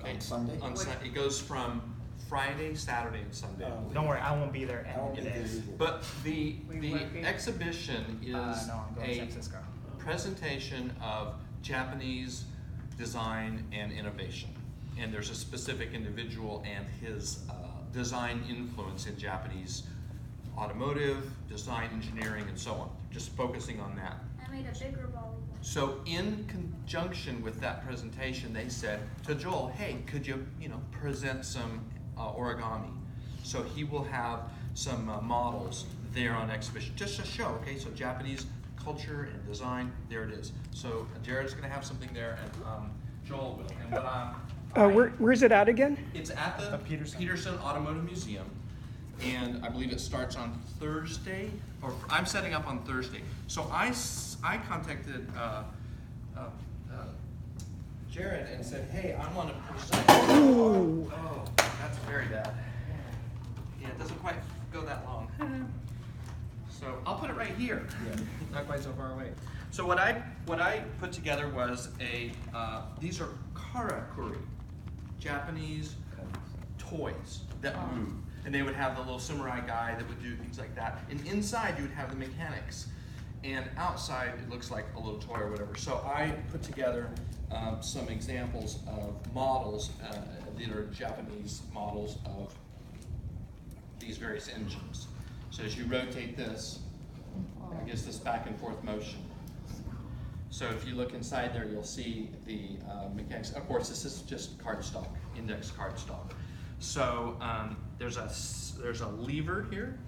Okay. On Sunday? It goes from Friday, Saturday, and Sunday. Don't worry, I won't be there I won't any be there days. either. But the working? exhibition is No, I'm going to San a Francisco. presentation of Japanese design and innovation. And there's a specific individual and his design influence in Japanese automotive, design, engineering, and so on. Just focusing on that. I made a bigger volleyball. So in conjunction with that presentation, they said to Joel, hey, could you, present some origami? So he will have some models there on exhibition, just to show, okay, so Japanese culture and design, there it is. So Jared's gonna have something there, and Joel will. And what where's it at again? it's at the Petersen. Petersen Automotive Museum, and I believe it starts on Thursday, or I'm setting up on Thursday. So I contacted Jared and said, hey, I want to present. Oh, that's very bad. Yeah, it doesn't quite go that long. So I'll put it right here. Yeah. Not quite so far away. So what I put together was these are karakuri, Japanese toys that move. And they would have the little samurai guy that would do things like that. And inside you would have the mechanics. And outside it looks like a little toy or whatever. So I put together some examples of models that are Japanese models of these various engines. So as you rotate this, it gives this back and forth motion. So if you look inside there, you'll see the mechanics. Of course, this is just cardstock, index cardstock. So there's a lever here,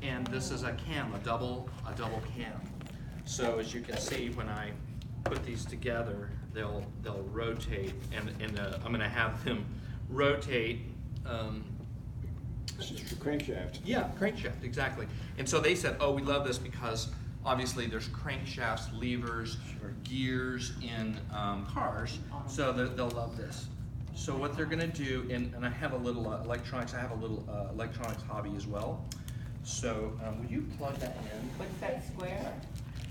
and this is a cam, a double cam. So as you can see, when I put these together, they'll rotate, and I'm going to have them rotate. It's just a crankshaft. Yeah, crankshaft, exactly. And so they said, oh, we love this because obviously there's crankshafts, levers, gears in cars, so they'll love this. So what they're gonna do, and I have a little electronics, I have a little electronics hobby as well. So would you plug that in? What's that square?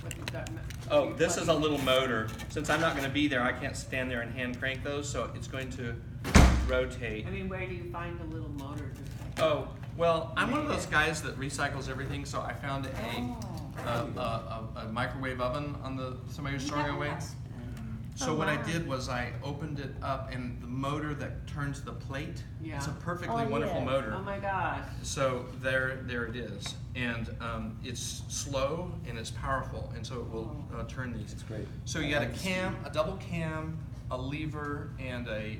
What is that? Oh, this is a little motor. Since I'm not gonna be there, I can't stand there and hand crank those, so it's going to rotate. I mean, where do you find a little motor to take? Oh, well, I'm one of those guys that recycles everything, so I found a microwave oven on somebody was throwing away. So what I did was I opened it up, and the motor that turns the plate, it's a perfectly wonderful motor. Oh my gosh. So there it is, and it's slow and it's powerful, and so it will turn these. It's great. So you got a cam, a double cam, a lever, and a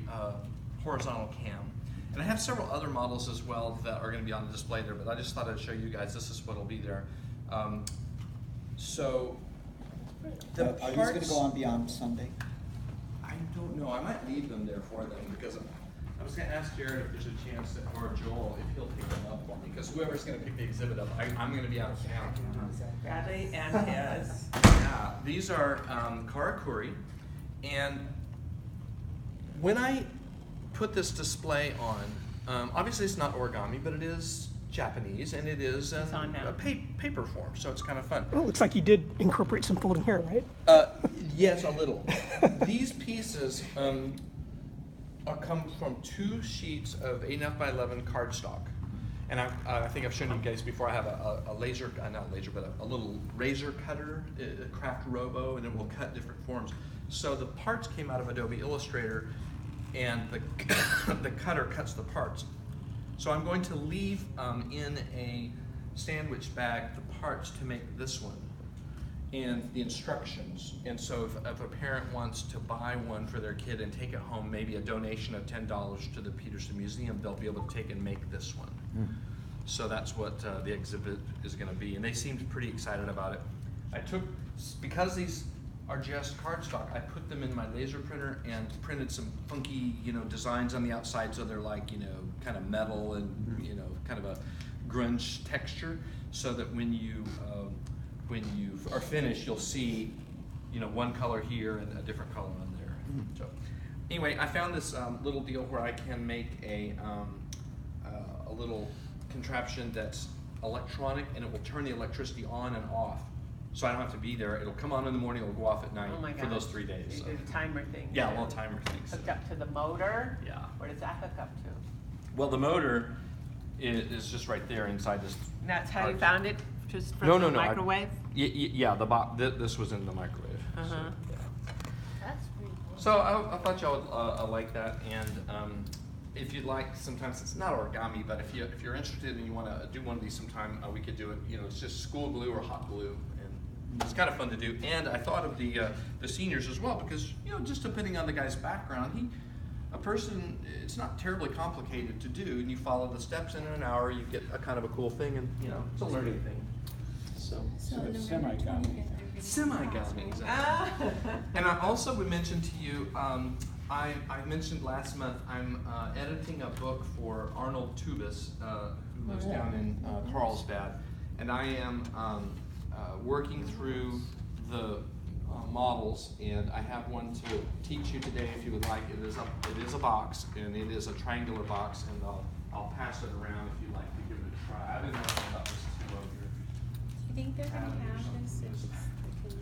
horizontal cam. And I have several other models as well that are going to be on the display there, but I just thought I'd show you guys. This is what will be there. So the Are these parts, going to go on beyond Sunday? I don't know. I might leave them there for them because I was going to ask Jared if there's a chance that, or Joel, if he'll pick them up for me, because whoever's going to pick the exhibit up, I'm going to be out of town. Bradley and his. Yeah, these are karakuri, and when I put this display on, obviously it's not origami, but it is Japanese, and it is a paper form, so it's kind of fun. Well, it looks like you did incorporate some folding here, right? Yes, a little. These pieces come from 2 sheets of 8.5 by 11 cardstock. And I think I've shown you guys before, I have a laser, not laser, but a little razor cutter, a craft robo, and it will cut different forms. So the parts came out of Adobe Illustrator, and the cutter cuts the parts. So I'm going to leave in a sandwich bag the parts to make this one and the instructions. And so if a parent wants to buy one for their kid and take it home, maybe a donation of $10 to the Petersen Museum, they'll be able to take and make this one. So that's what the exhibit is going to be, and they seemed pretty excited about it. Because these are just cardstock, I put them in my laser printer and printed some funky, designs on the outside, so they're like, kind of metal and, kind of a grunge texture, so that when you are finished, you'll see, one color here and a different color on there. So anyway, I found this little deal where I can make a little contraption that's electronic, and it will turn the electricity on and off so I don't have to be there. It'll come on in the morning, it'll go off at night Oh my for those gosh. 3 days. So So. you do the timer thing. Yeah, a too. little timer thing. So. Hooked up to the motor? Yeah. Where does that hook up to? Well, the motor is just right there inside this. And that's how you arch. found it, just from No, the no, no. microwave? Yeah, this was in the microwave. So, Uh-huh. yeah. That's pretty cool. So I thought y'all would like that, and if you'd like, sometimes it's not origami, but if you're interested and you want to do one of these sometime, we could do it. You know, it's just school glue or hot glue, and it's kind of fun to do. And I thought of the seniors as well, because you know, just depending on the guy's background, it's not terribly complicated to do, and you follow the steps in an hour, you get a kind of a cool thing, and you know, it's a learning thing. So. So it's semi-gummy. Semi-gummy, exactly. Ah. And I also would mention to you, I mentioned last month, I'm editing a book for Arnold Tubis, who lives down in Carlsbad, and I am working through the models, and I have one to teach you today if you would like. It is a box, and it is a triangular box, and I'll pass it around if you'd like to give it a try. I've been working about this too over here. Do you think they're gonna Have it or have something. this? It's just because,